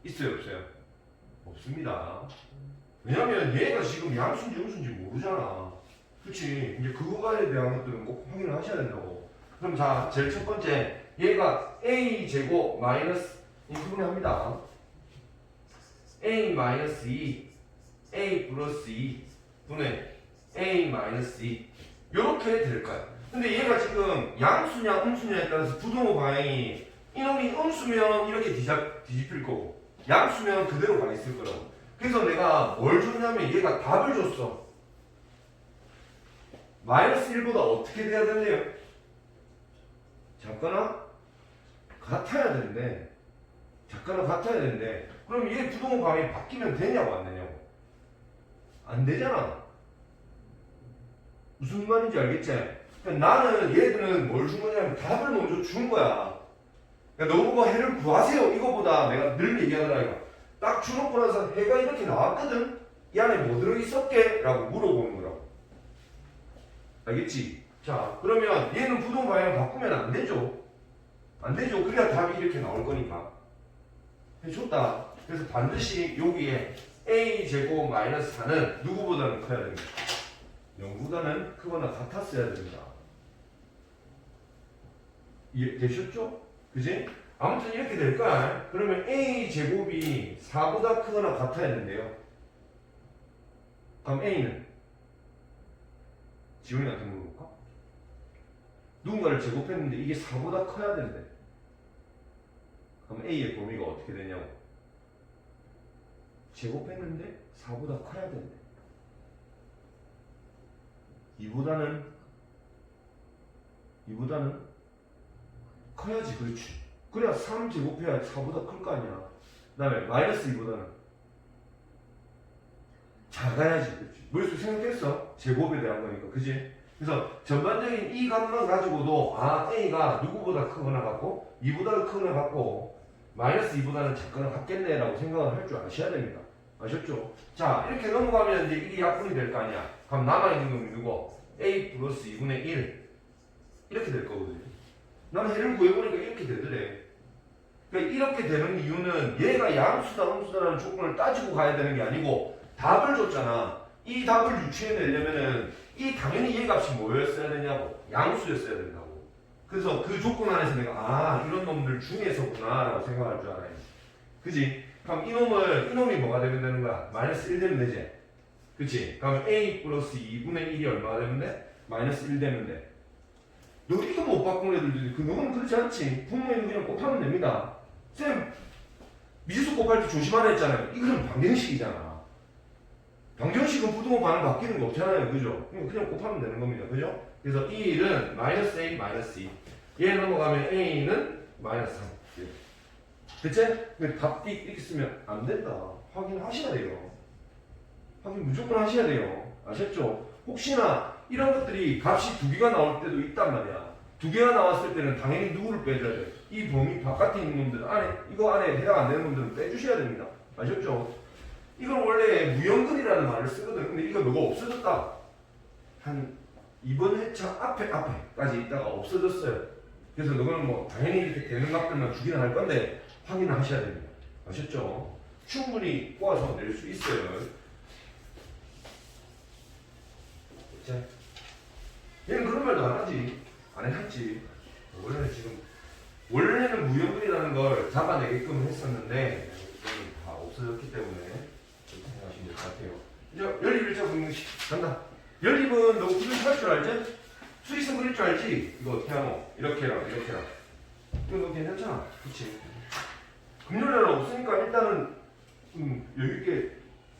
있어요, 없어요? 없습니다. 왜냐면 얘가 지금 양수인지 음수인지 모르잖아. 그치? 이제 그거에 대한 것들은 꼭 확인을 하셔야 된다고. 그럼 자, 제일 첫 번째. 얘가 a 제곱 마이너스 인수분해 합니다. a 마이너스 2, a 플러스 2 분의 a 마이너스 2 요렇게 될 거야. 근데 얘가 지금 양수냐 음수냐에 따라서 부등호 방향이 이놈이 음수면 이렇게 뒤집힐 거고 양수면 그대로 가 있을 거라고. 그래서 내가 뭘 줬냐면 얘가 답을 줬어. 마이너스 1보다 어떻게 돼야 된대요? 작거나 같아야 되는데 작거나 같아야 되는데 그럼 얘 부등호 방향이 바뀌면 되냐고 안 되냐고? 안 되잖아. 무슨 말인지 알겠지? 그러니까 나는 얘들은 뭘 준 거냐면 답을 먼저 준 거야. 그러니까 너보고 해를 구하세요 이거보다 내가 늘 얘기하더라 이거. 딱 주놓고 나서 해가 이렇게 나왔거든? 이 안에 뭐 들어있었게? 라고 물어보는 거라고. 알겠지? 자 그러면 얘는 부동 방향 바꾸면 안 되죠. 안 되죠. 그래야 답이 이렇게 나올 거니까. 해줬다. 그래서 반드시 여기에 a제곱 마이너스 4는 누구보다는 커야 됩니다. 0보다는 크거나 같았어야 됩니다. 이해되셨죠? 그지? 아무튼 이렇게 될 거야. 그러면 a제곱이 4보다 크거나 같아야 된대요. 그럼 a는? 지훈이한테 물어볼까? 누군가를 제곱했는데 이게 4보다 커야 된대. 그럼 a의 범위가 어떻게 되냐고? 제곱했는데 4보다 커야 된대. 2보다는 커야지. 그렇지. 그래야 3 제곱해야 4보다 클 거 아니야. 그 다음에 마이너스 2보다는 작아야지. 그렇지. 머릿속에 생각했어? 제곱에 대한 거니까. 그지? 그래서 전반적인 이 값만 가지고도 a가 누구보다 크거나 같고 2보다 크거나 같고 마이너스 2보다는 작거나 같겠네 라고 생각을 할 줄 아셔야 됩니다. 아셨죠? 자 이렇게 넘어가면 이제 이게 약분이 될 거 아니야. 그럼 남아있는 놈이 누구? a 플러스 2분의 1 이렇게 될 거거든요. 나는 해를 구해보니까 이렇게 되더래. 그러니까 이렇게 되는 이유는 얘가 양수다 음수다라는 조건을 따지고 가야 되는 게 아니고 답을 줬잖아. 이 답을 유추해내려면은 이 당연히 얘 값이 뭐였어야 되냐고? 양수였어야 된다고. 그래서 그 조건 안에서 내가 이런 놈들 중에서구나 라고 생각할 줄 알아야지. 그지? 그럼 이놈이 뭐가 되면 되는 거야? 마이너스 1 되면 되지? 그치? 그럼 a 플러스 2분의 1이 얼마가 되면 돼? 마이너스 1 되면 돼. 너 이거 못 바꾸는 애들도 그 너는 그렇지 않지? 분모에는 그냥 곱하면 됩니다. 쌤 미지수 곱할 때 조심하라 했잖아요. 이거는 방정식이잖아. 방정식은 부등호 반응 바뀌는 거 없잖아요. 그죠? 그냥 곱하면 되는 겁니다. 그죠? 그래서 이 1은 마이너스 a 마이너스 2. 얘 넘어가면 a는 마이너스 3. 됐지? 답 이렇게 쓰면 안 된다. 확인하셔야 돼요. 확인 무조건 하셔야 돼요. 아셨죠? 혹시나 이런 것들이 값이 두 개가 나올 때도 있단 말이야. 두 개가 나왔을 때는 당연히 누구를 빼줘야 돼? 이 범위 바깥에 있는 놈들 안에 이거 안에 해당 안 되는 놈들은 빼주셔야 됩니다. 아셨죠? 이건 원래 무형근이라는 말을 쓰거든. 근데 이거 너가 없어졌다. 한 이번 회차 앞에까지 있다가 없어졌어요. 그래서 너는 뭐 당연히 이렇게 되는 값들만 주기는 할 건데 확인을 하셔야 됩니다. 아셨죠? 충분히 꼬아서 낼 수 있어요. 자, 얘는 그런 말도 안 하지. 안 해놨지. 원래는 무형근이라는 걸 잡아내게끔 했었는데 다 없어졌기 때문에 그렇게 생각하시면 될 것 같아요. 이제 연립일자 분식 간다. 연립은 너 구조식 할 줄 알지? 수리선 그릴 줄 알지? 이거 어떻게 하노? 이렇게랑 이렇게랑. 이거 너 괜찮잖아. 그치? 금요일에는 없으니까 일단은 여유있게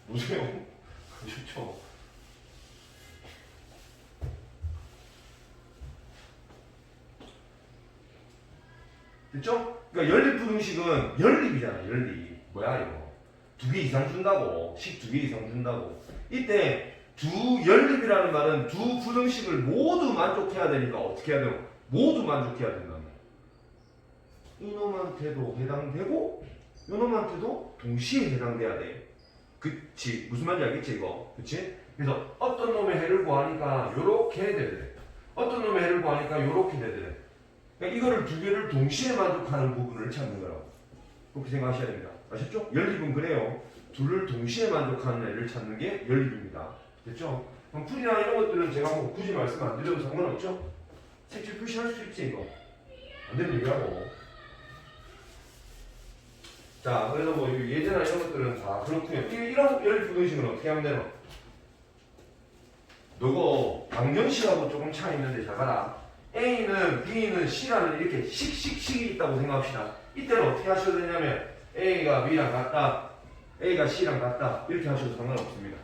노세요. 좋죠? 됐죠? 그러니까 연립부등식은 연립이잖아. 연립. 뭐야 이거? 두 개 이상 준다고. 식 두 개 이상 준다고. 이때 두 연립이라는 말은 두 부등식을 모두 만족해야 되니까 어떻게 해야 돼요? 모두 만족해야 된다는 거예요. 이놈한테도 해당되고 이놈한테도 동시에 해당돼야 돼. 그치? 무슨 말인지 알겠지 이거? 그치? 그래서 어떤 놈의 해를 구하니까 요렇게 해야 돼. 어떤 놈의 해를 구하니까 요렇게 해야 돼. 그러니까 이거를 두 개를 동시에 만족하는 부분을 찾는 거라고. 그렇게 생각하셔야 됩니다. 아셨죠? 연립은 그래요. 둘을 동시에 만족하는 애를 찾는 게 연립입니다. 됐죠? 그럼 풀이나 이런 것들은 제가 뭐 굳이 말씀 안 드려도 상관없죠? 색칠 표시할 수 있지 이거. 안 되면 얘기하고. 자, 그래서 뭐 예제나 이런 것들은 다 그렇고요. 이런 연립부등식은 어떻게 하면 되노? 너거 방정식하고 조금 차이 있는데 잘 봐라. A는 B는 C라는 이렇게 식이 있다고 생각합시다. 이때는 어떻게 하셔도 되냐면 A가 B랑 같다, A가 C랑 같다 이렇게 하셔도 상관없습니다.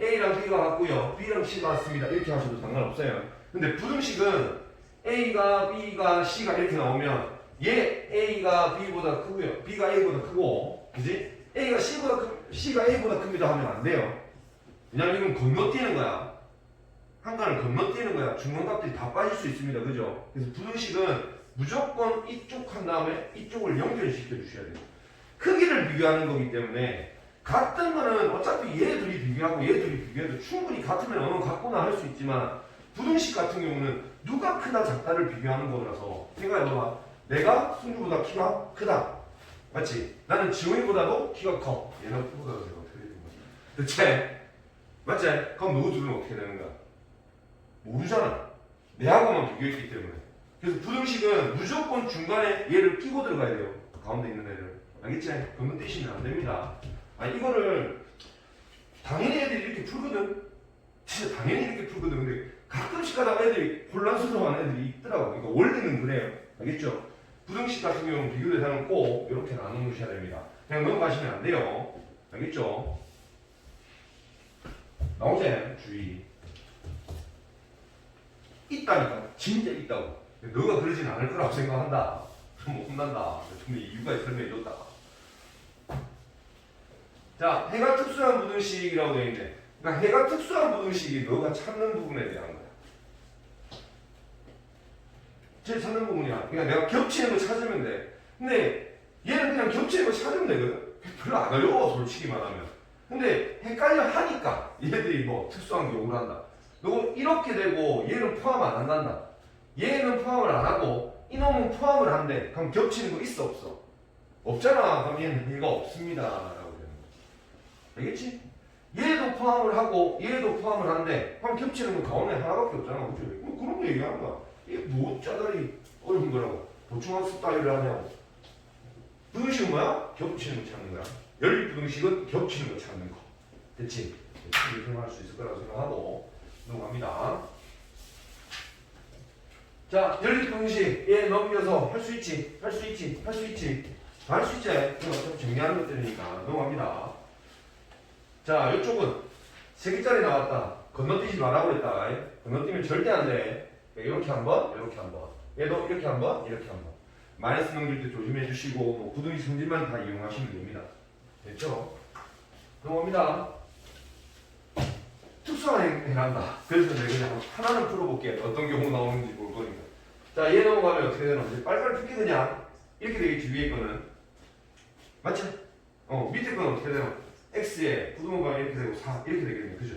A랑 B가 같고요, B랑 C가 같습니다 이렇게 하셔도 상관없어요. 근데 부등식은 A가 B가 C가 이렇게 나오면 얘 A가 B보다 크고요, B가 A보다 크고, 그지? A가 C가 A보다 큽니다 하면 안 돼요. 왜냐면 이건 건너뛰는 거야. 한 칸을 건너뛰는 거야. 중간값들이 다 빠질 수 있습니다. 그죠? 그래서 부등식은 무조건 이쪽 한 다음에 이쪽을 연결시켜 주셔야 돼요. 크기를 비교하는 거기 때문에 같은 거는 어차피 얘들이 비교하고 얘들이 비교해도 충분히 같으면 어느 같구나 할 수 있지만 부등식 같은 경우는 누가 크다 작다를 비교하는 거라서 생각해봐. 내가 승주보다 키가 크다. 맞지? 나는 지용이보다도 키가 커. 얘는 키보다도 내가 어떻게 되는 거야? 대체? 맞지? 그럼 누구 둘은 어떻게 되는 거야? 모르잖아. 내하고만 비교했기 때문에. 그래서 부등식은 무조건 중간에 얘를 끼고 들어가야 돼요. 가운데 있는 애를. 알겠지? 건너뛰시면 안 됩니다. 이거를 당연히 애들이 이렇게 풀거든. 진짜 당연히 이렇게 풀거든. 근데 가끔씩 하다가 애들이 혼란스러워하는 애들이 있더라고. 그러니까 원래는 그래요. 알겠죠? 부등식 같은 경우는 비교 대상은 꼭 이렇게 나눠 놓으셔야 됩니다. 그냥 넘어가시면 안 돼요. 알겠죠? 나오제? 주의. 있다니까. 진짜 있다고. 너가 그러진 않을 거라고 생각한다. 뭐 혼난다. 좀 이유가 설명해줬다. 자, 해가 특수한 부등식이라고 되어 있는데, 그러니까 해가 특수한 부등식이 너가 찾는 부분에 대한 거야. 제일 찾는 부분이야. 그러니까 내가 겹치는 거 찾으면 돼. 근데 얘는 그냥 겹치는 거 찾으면 되거든. 별로 안 어려워, 솔직히 말하면. 근데 헷갈려 하니까 얘들이 뭐 특수한 경우를 한다. 너 이렇게 되고 얘는 포함 안 한단다. 얘는 포함을 안 하고 이놈은 포함을 한대. 그럼 겹치는 거 있어 없어? 없잖아. 그럼 얘는 얘가 없습니다 라고 되는 거야. 알겠지? 얘도 포함을 하고 얘도 포함을 한대. 그럼 겹치는 거 가운데 하나밖에 없잖아. 그치? 뭐 그런 거 얘기하는 거야. 이게 뭐 짜다리 어려운 거라고. 보충학습 따위를 하냐고. 부등식은 뭐야? 겹치는 거 찾는 거야. 연립부등식은 겹치는 거 찾는 거. 됐지? 이렇게 설명할 수 있을 거라고 생각하고 넘어갑니다. 자, 연립부등식 얘 넘겨서 할 수 있지? 할 수 있지? 할 수 있지? 다 할 수 있지? 이거 어차피 정리하는 것들이니까 넘어갑니다. 자, 이쪽은 3개짜리 나왔다. 건너뛰지 말라고 그랬다. 건너뛰면 절대 안 돼. 이렇게 한 번, 이렇게 한 번. 얘도 이렇게 한 번, 이렇게 한 번. 마이너스 넘길 때 조심해 주시고 뭐 부등식 성질만 다 이용하시면 됩니다. 됐죠? 넘어갑니다. 특수한 행한다. 그래서 내가 그냥 하나는 풀어볼게. 어떤 경우 나오는지 볼 거니까. 자, 얘 넘어가면 어떻게 되나? 이제 빨리빨리 풀게 그냥. 이렇게 되겠지, 위에 거는. 맞죠? 밑에 거는 어떻게 되나? x에 부등호가 이렇게 되고 4 이렇게 되겠네. 그죠?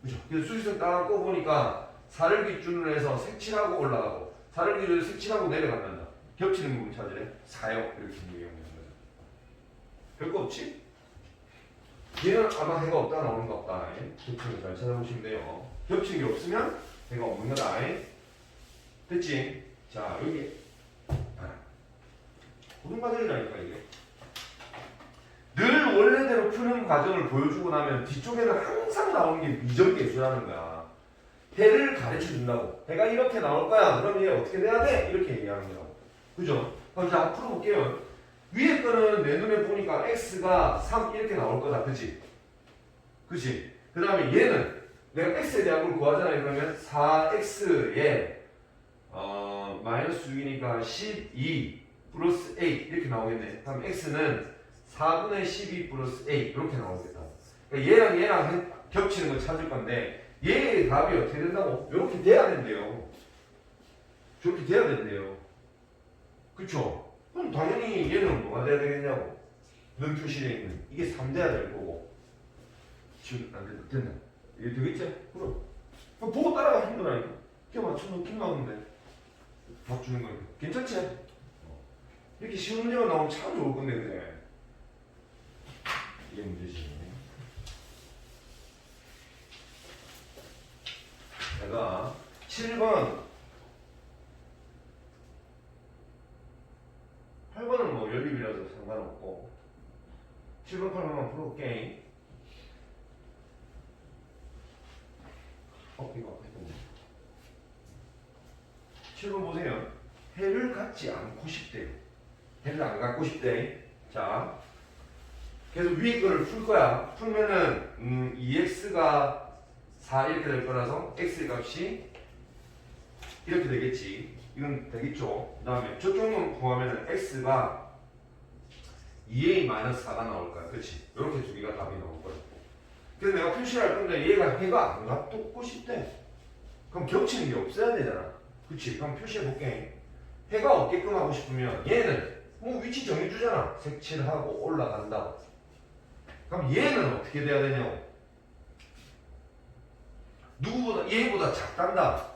그죠? 그래서 수직선 딱 꼽으니까 4를 기준으로 해서 색칠하고 올라가고 4를 기준으로 색칠하고 내려간단다. 겹치는 부분 찾으래. 4요. 이렇게 얘기하는 거야. 별거 없지? 얘는 아마 해가 없다 나오는 거 없다. 겹치는 잘 찾아보시면 돼요. 겹치는 게 없으면 해가 없는 거다. 됐지? 자, 여기 고등 과정이라니까 이게. 늘 원래대로 푸는 과정을 보여주고 나면 뒤쪽에는 항상 나오는 게 미적계수라는 거야. 해를 가르쳐 준다고. 해가 이렇게 나올 거야. 그럼 얘 어떻게 돼야 돼? 이렇게 얘기하는 거라고. 그죠? 그럼 이제 앞으로 볼게요. 위에 거는 내 눈에 보니까 x가 3 이렇게 나올 거다. 그치? 그치? 그 다음에 얘는 내가 x에 대한 걸 구하잖아요. 그러면 4x에 마이너스 6이니까 12 플러스 8 이렇게 나오겠네. 그럼 x는 4분의 12 플러스 8 이렇게 나오겠다. 그러니까 얘랑 겹치는 걸 찾을 건데 얘의 답이 어떻게 된다고? 이렇게 돼야 된대요. 저렇게 돼야 된대요. 그쵸? 그럼 당연히 얘는 뭐가 돼야 되겠냐고. 는 표시되어 있는 이게 3 돼야 될 거고. 지금 안 된다. 된다. 이게 되겠지? 그럼 보고 따라가 힘들어니까. 이렇게 맞춰 놓긴 나오는데 답 주는 거니까. 괜찮지? 이렇게 쉬운 문제가 나오면 참 좋을 건데 그래. 이게 문제지. 내가 7번 8번은 뭐 연립이라서 상관없고 7번 8번만 풀어볼게. 이거 아까 했던 거 7번 보세요. 해를 갖지 않고 싶대요. 해를 안 갖고 싶대. 자, 그래서 위에 거를 풀 거야. 풀면은 2x가 4 이렇게 될 거라서 x 값이 이렇게 되겠지. 이건 되겠죠. 그 다음에 저쪽은 구하면은 x가 2a-4가 나올 거야. 그치? 이렇게 두 개가 답이 나올 거야. 그래서 내가 표시를 할 건데 얘가 해가 안 갖고 싶대. 그럼 겹치는 게 없어야 되잖아. 그치? 그럼 표시해 볼게. 해가 없게끔 하고 싶으면 얘는 뭐 위치 정해주잖아. 색칠하고 올라간다고. 그럼 얘는 어떻게 돼야 되냐고. 누구보다 얘보다 작단다.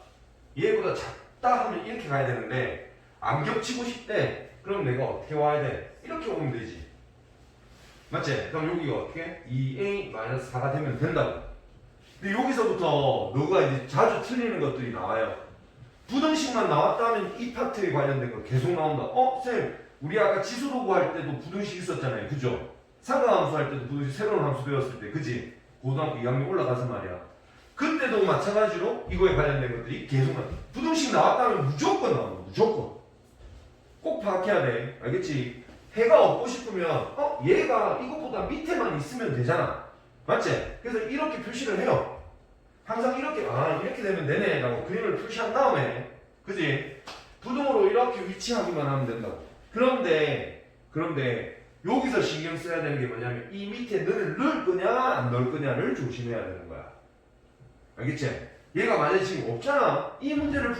얘보다 작다 하면 이렇게 가야 되는데 안 겹치고 싶대. 그럼 내가 어떻게 와야 돼? 이렇게 오면 되지. 맞지? 그럼 여기가 어떻게? 2a-4가 되면 된다고. 근데 여기서부터 너가 이제 자주 틀리는 것들이 나와요. 부등식만 나왔다 하면 이 파트에 관련된 거 계속 나온다. 쌤, 우리 아까 지수로 구할 때도 부등식 있었잖아요. 그죠? 상가함수 할 때도 부등식 새로운 함수 배웠을 때. 그지? 고등학교 2학년 올라가서 말이야. 그때도 마찬가지로 이거에 관련된 것들이 계속 나와. 부등식 나왔다면 무조건 나온다. 무조건. 꼭 파악해야 돼. 알겠지? 해가 없고 싶으면 얘가 이것보다 밑에만 있으면 되잖아. 맞지? 그래서 이렇게 표시를 해요. 항상 이렇게 이렇게 되면 되네 라고 그림을 표시한 다음에 그지? 부등호로 이렇게 위치하기만 하면 된다고. 그런데 여기서 신경 써야 되는 게 뭐냐면 이 밑에 너를 넣을 거냐 안 넣을 거냐를 조심해야 되는 거야. 알겠지? 얘가 만약에 지금 없잖아. 이 문제를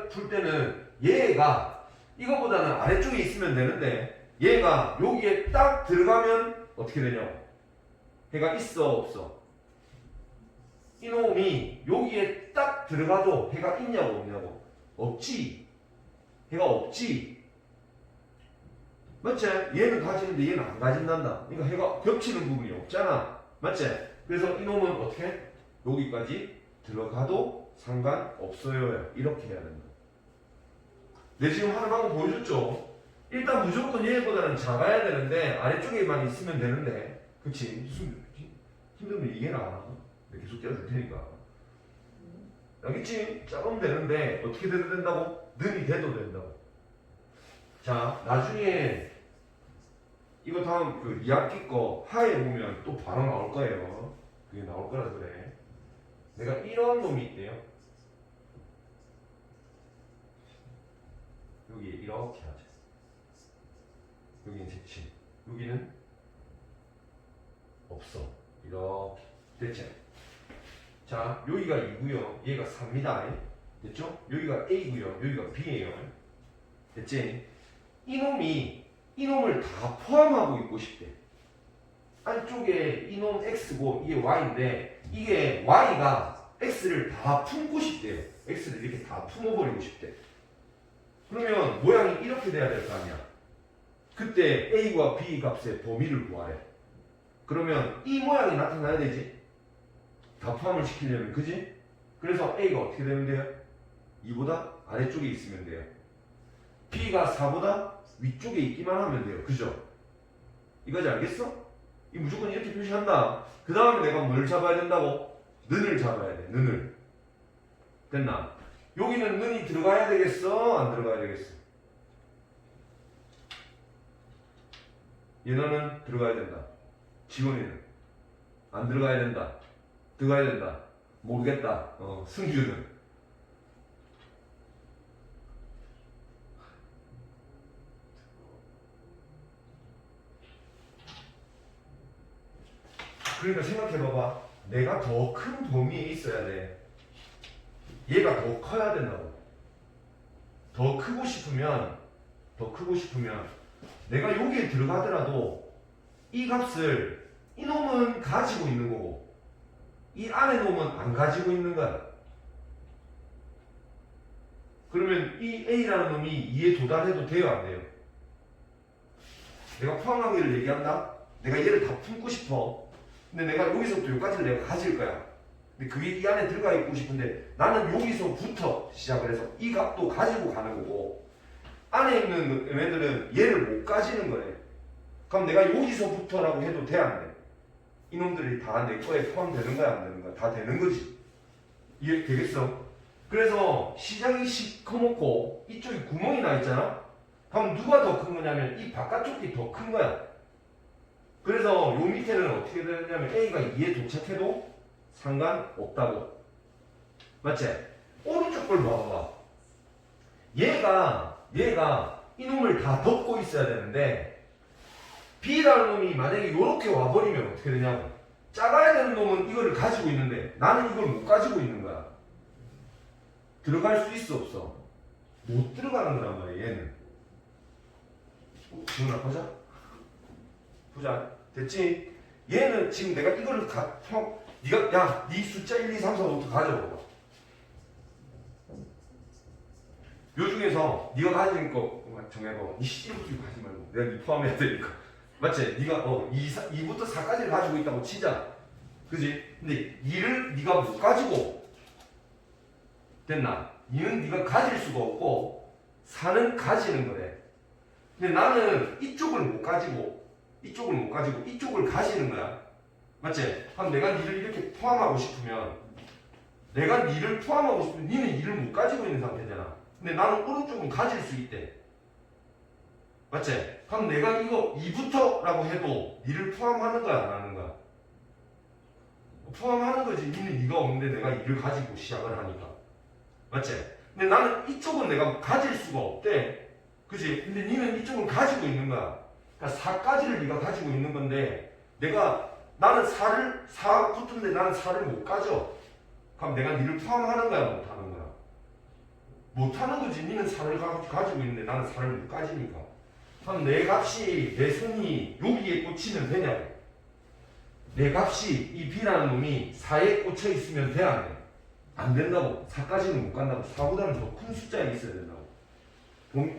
풀 때는 얘가 이거보다는 아래쪽에 있으면 되는데 얘가 여기에 딱 들어가면 어떻게 되냐고. 얘가 있어 없어? 이놈이 여기에 딱 들어가도 해가 있냐고 없냐고. 없지. 해가 없지. 맞지? 얘는 가지는데 얘는 안 가진단다. 그러니까 해가 겹치는 부분이 없잖아. 맞지? 그래서 이놈은 어떻게? 여기까지 들어가도 상관없어요. 이렇게 해야 된다. 내 지금 하는 방법 보여줬죠? 일단 무조건 얘보다는 작아야 되는데 아래쪽에만 있으면 되는데 그치? 무슨 힘들면 얘기해라. 내가 계속 떼어줄 테니까. 알겠지? 작으면 되는데 어떻게 돼도 된다고? 능이 돼도 된다고. 자, 나중에 이거 다음 그 2학기 거 하에 보면 또 바로 나올 거예요. 그게 나올 거라 그래. 내가 이런 놈이 있대요. 여기 이렇게 하자. 여기는 색칠. 여기는 없어. 이렇게. 됐지? 자, 여기가 2고요. 얘가 4입니다. 됐죠? 여기가 A고요. 여기가 B예요. 됐지? 이놈을 다 포함하고 있고 싶대. 안쪽에 이놈 X고 이게 Y인데 이게 Y가 X를 다 품고 싶대요. X를 이렇게 다 품어버리고 싶대. 그러면 모양이 이렇게 돼야 될 거 아니야. 그때 A와 B 값의 범위를 구하래. 그러면 이 모양이 나타나야 되지. 다 포함을 시키려면, 그지? 그래서 A가 어떻게 되면 돼요? 2보다 아래쪽에 있으면 돼요. B가 4보다 위쪽에 있기만 하면 돼요. 그죠? 이거지, 알겠어? 이 무조건 이렇게 표시한다. 그 다음에 내가 뭘 잡아야 된다고? 는을 잡아야 돼. 는을. 됐나? 여기는 는이 들어가야 되겠어? 안 들어가야 되겠어? 얘는 들어가야 된다. 지원이는 안 들어가야 된다. 들어가야 된다. 모르겠다. 승규는 그러니까 생각해봐봐. 내가 더 큰 범위에 있어야 돼. 얘가 더 커야 된다고. 더 크고 싶으면 내가 여기에 들어가더라도 이 값을 이놈은 가지고 있는 거고 이 안에 놈은 안 가지고 있는 거야. 그러면 이 A라는 놈이 2에 도달해도 돼요, 안 돼요? 내가 포함하기를 얘기한다? 내가 얘를 다 품고 싶어. 근데 내가 여기서부터 여기까지를 내가 가질 거야. 근데 그게 이 안에 들어가 있고 싶은데 나는 여기서부터 시작을 해서 이 값도 가지고 가는 거고 안에 있는 얘네들은 얘를 못 가지는 거래. 그럼 내가 여기서부터라고 해도 돼, 안 돼? 이놈들이 다 내 거에 포함되는 거야, 안 되는 거야? 다 되는 거지. 이해 되겠어? 그래서 시작이 시커멓고 이쪽에 구멍이 나 있잖아? 그럼 누가 더 큰 거냐면 이 바깥쪽이 더 큰 거야. 그래서 요 밑에는 어떻게 되냐면 A가 2에 도착해도 상관없다고. 맞지? 오른쪽 걸 봐봐. 얘가 이놈을 다 덮고 있어야 되는데 B라는 놈이 만약에 이렇게 와버리면 어떻게 되냐고. 작아야 되는 놈은 이거를 가지고 있는데 나는 이걸 못 가지고 있는 거야. 들어갈 수 있어, 없어? 못 들어가는 거란 말이야, 얘는. 지훈아, 보자. 됐지? 얘는 지금 내가 이거를 네가, 야, 네 숫자 1, 2, 3, 4부터 가져봐봐. 요 중에서 네가 가진 거 정해봐. 이 C부터 가지 말고 내가 네 포함해야 되니까. 맞지? 네가 2부터 4까지를 가지고 있다고 치자. 그지? 근데 2를 네가 못 가지고 됐나? 2는 네가 가질 수가 없고 4는 가지는 거래. 근데 나는 이쪽을 못 가지고 이쪽을 가지는 거야. 맞지? 그럼 내가 니를 이렇게 포함하고 싶으면 내가 니를 포함하고 싶으면 니는 이를 못 가지고 있는 상태잖아. 근데 나는 오른쪽은 가질 수 있대. 맞지? 그럼 내가 이거 2부터라고 해도 니를 포함하는 거야, 안 하는 거야? 포함하는 거지. 니는 니가 없는데 내가 이를 가지고 시작을 하니까. 맞지? 근데 나는 이쪽은 내가 가질 수가 없대. 그치? 근데 니는 이쪽을 가지고 있는 거야. 그러니까 4까지를 네가 가지고 있는 건데 나는 4 붙은데 나는 4를 못 가져. 그럼 내가 니를 포함하는 거야, 못 하는 거야? 못 하는 거지. 니는 4를 가지고 있는데 나는 4를 못 가지니까. 그럼 내 값이 내 손이 여기에 꽂히면 되냐고. 내 값이 이 B라는 놈이 4에 꽂혀 있으면 돼, 안 돼? 안 된다고. 4까지는 못 간다고. 4보다는 더 큰 숫자에 있어야 된다고.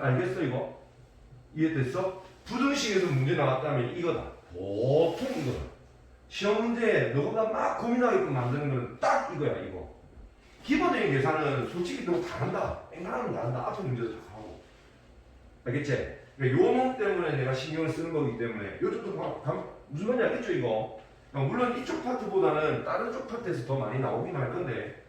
알겠어, 이거? 이해됐어? 부등식에서 문제 나왔다면 이거다. 보통 이거다. 시험 문제에 너보다 막 고민하게끔 만드는 거는 딱 이거야, 이거. 기본적인 계산은 솔직히 너 다 한다. 앵간하면 다 한다. 앞에 문제도 다 하고. 알겠지? 그러니까 요 놈 때문에 내가 신경을 쓰는 거기 때문에 요쪽도 무슨 말인지 알겠죠, 이거? 물론 이쪽 파트보다는 다른 쪽 파트에서 더 많이 나오긴 할 건데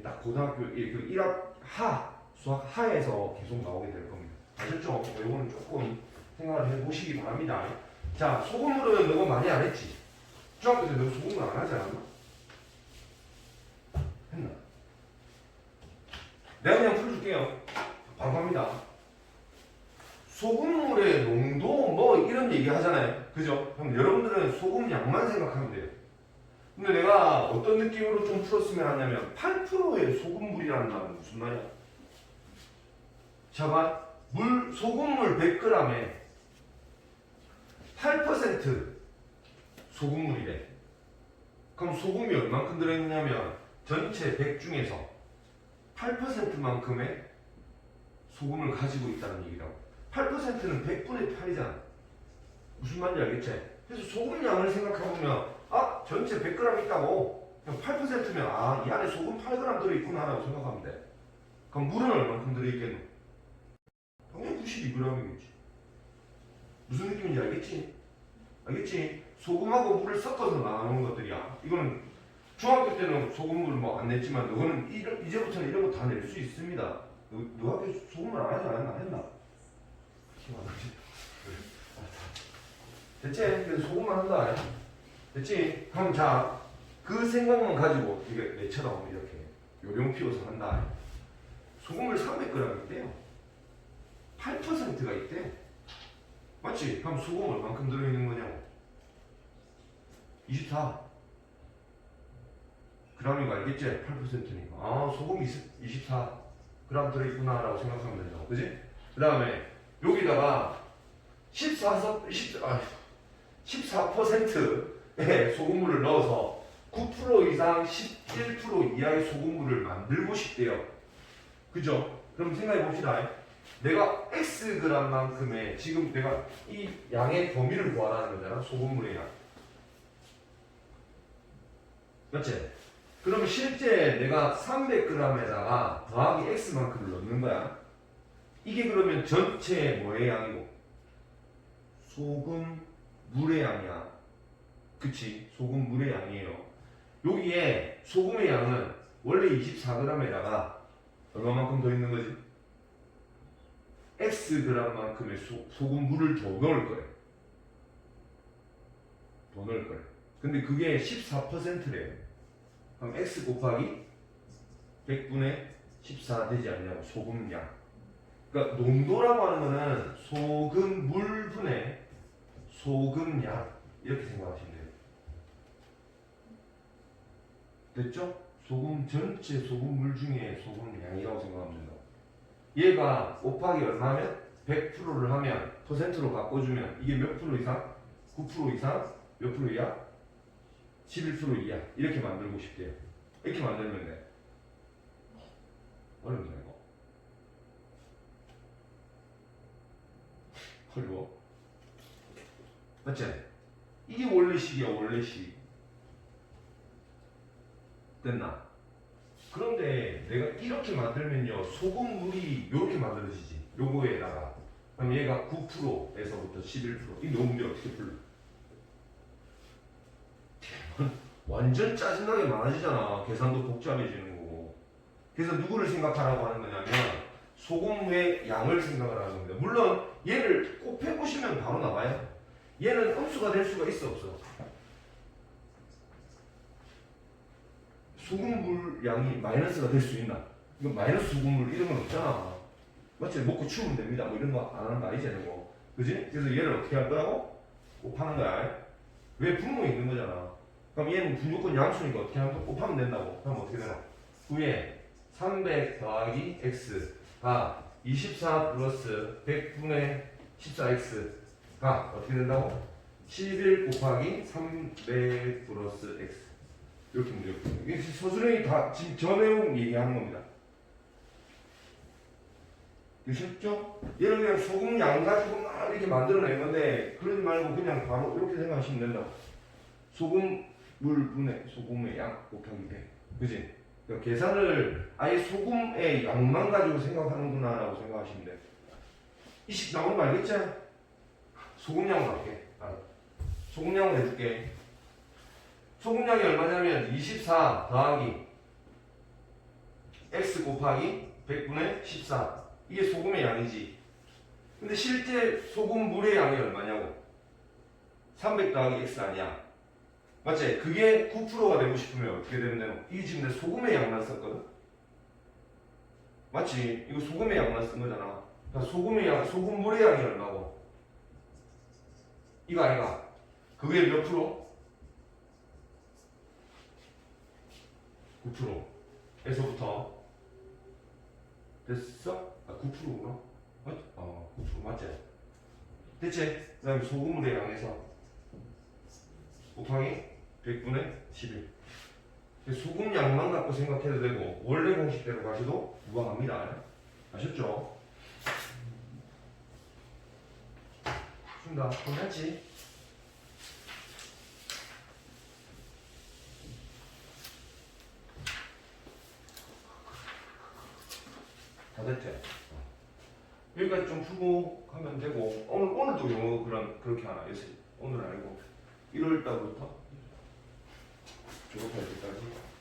딱 고등학교 그 1학 수학 하에서 계속 나오게 될 겁니다. 아셨죠? 이거는 조금 생각을 해보시기 바랍니다. 자, 소금물은 너가 많이 안 했지? 중학교 때 너 소금물 안 하지 않았나? 했나? 내가 그냥 풀어줄게요. 바로 갑니다. 소금물의 농도 뭐 이런 얘기 하잖아요. 그죠? 그럼 여러분들은 소금 양만 생각하면 돼요. 근데 내가 어떤 느낌으로 좀 풀었으면 하냐면 8%의 소금물이라는 말은 무슨 말이야? 잠깐 소금물 100g에 8% 소금물이래. 그럼 소금이 얼만큼 들어있냐면 전체 100 중에서 8%만큼의 소금을 가지고 있다는 얘기라고. 8%는 100분의 8이잖아. 무슨 말인지 알겠지? 그래서 소금량을 생각해보면 전체 100g 있다고. 그럼 8%면 이 안에 소금 8g 들어있구나 라고 생각하면 돼. 그럼 물은 얼만큼 들어있겠노? 당연히 92g이겠지. 무슨 느낌인지 알겠지? 알겠지? 소금하고 물을 섞어서 나오는 것들이야. 이거는 중학교 때는 소금물 뭐 안 냈지만 너는 이제부터는 이런 거 다 낼 수 있습니다. 너 학교 소금물 안 하지 않았나? 했나? 됐지? 그래서 소금만 한다. 됐지? 그럼 자, 그 생각만 가지고 이게 내처럼 이렇게 요령 피워서 한다. 소금을 300g 있대요. 8%가 있대. 맞지? 그럼 소금 얼만큼 들어있는 거냐고. 24. 그람이가 알겠지? 8%니까. 소금 24g 들어있구나 라고 생각하면 된다고. 그지? 그 다음에 여기다가 14%의 소금물을 넣어서 9% 이상 11% 이하의 소금물을 만들고 싶대요. 그죠? 그럼 생각해 봅시다. 내가 Xg만큼의 지금 내가 이 양의 범위를 구하라는 거잖아. 소금물의 양. 맞지? 그러면 실제 내가 300g에다가 더하기 X만큼을 넣는 거야. 이게 그러면 전체 뭐의 양이고? 소금 물의 양이야. 그치? 소금 물의 양이에요. 여기에 소금의 양은 원래 24g에다가 얼마만큼 더 있는 거지? Xg만큼의 소금 물을 더 넣을 거예요. 더 넣을 거예요. 근데 그게 14%래요. 그럼 X 곱하기 100분의 14 되지 않냐고. 소금량. 그러니까 농도라고 하는 거는 소금 물분의 소금량 이렇게 생각하시면 돼요. 됐죠? 소금 전체 소금물 중에 소금량이라고 생각하면 된다고. 얘가 곱하기 얼마면 100%를 하면 퍼센트로 바꿔주면 이게 몇 프로 이상? 9% 이상? 몇 프로 이하? 11% 이하. 이렇게 만들고 싶대요. 이렇게 만들면 돼. 어렵네 이거. 어려워. 맞지? 이게 원래식이야. 원래식. 됐나? 그런데 내가 이렇게 만들면요. 소금물이 이렇게 만들어지지. 요거에다가. 그럼 얘가 9%에서부터 11%. 이 문제 어떻게 풀려? 완전 짜증나게 많아지잖아. 계산도 복잡해지는 거고. 그래서 누구를 생각하라고 하는 거냐면 소금의 양을 생각을 하는 겁니다. 물론 얘를 곱해보시면 바로 나와요. 얘는 음수가 될 수가 있어 없어? 소금물 양이 마이너스가 될 수 있나? 이거 마이너스 소금물 이런 건 없잖아. 맞지? 먹고 치우면 됩니다. 뭐 이런 거 안 하는 거 아니지? 뭐. 그지? 그래서 얘를 어떻게 할 거라고? 곱하는 거야. 왜 분모에 있는 거잖아. 그럼 얘는 무조건 양수니까 어떻게 하면 곱하면 된다고. 그럼 어떻게 되나? 9에 300 더하기 x가 24 플러스 100분의 14x가 어떻게 된다고? 11 곱하기 300 플러스 x. 이렇게 문제 푸는 거예요. 서술형이 다 지금 저 내용 얘기하는 겁니다. 되셨죠? 얘를 그냥 소금 양 가지고 막 이렇게 만들어낸 건데 그러지 말고 그냥 바로 이렇게 생각하시면 된다고. 소금 물분의 소금의 양 곱하기 100. 그지? 그러니까 계산을 아예 소금의 양만 가지고 생각하는구나 라고 생각하시면 돼. 이 식 나오는 거 알겠지? 소금량으로 할게. 소금량으로 해줄게. 소금량이 얼마냐면 24 더하기 x 곱하기 100분의 14. 이게 소금의 양이지. 근데 실제 소금 물의 양이 얼마냐고? 300 더하기 x 아니야. 맞지? 그게 9%가 되고 싶으면 어떻게 되면 되노? 이게 지금 내 소금의 양만 썼거든? 맞지? 이거 소금의 양만 쓴 거잖아. 그러니까 소금의 양, 소금 물의 양이 얼마고? 이거 아이가? 그게 몇 프로? 9%에서부터 됐어? 아 9%구나? 9% 맞지? 됐지? 그 다음에 소금물에 양에서 곱하기 100분의 11. 소금 양만 갖고 생각해도 되고 원래 공식대로 가셔도 무방합니다. 아셨죠? 푼다. 괜찮지? 다 됐대. 여기까지 좀 풀고 하면 되고 오늘도 영어 그렇게 하나 오늘 아니고 1월달부터 졸업할 때까지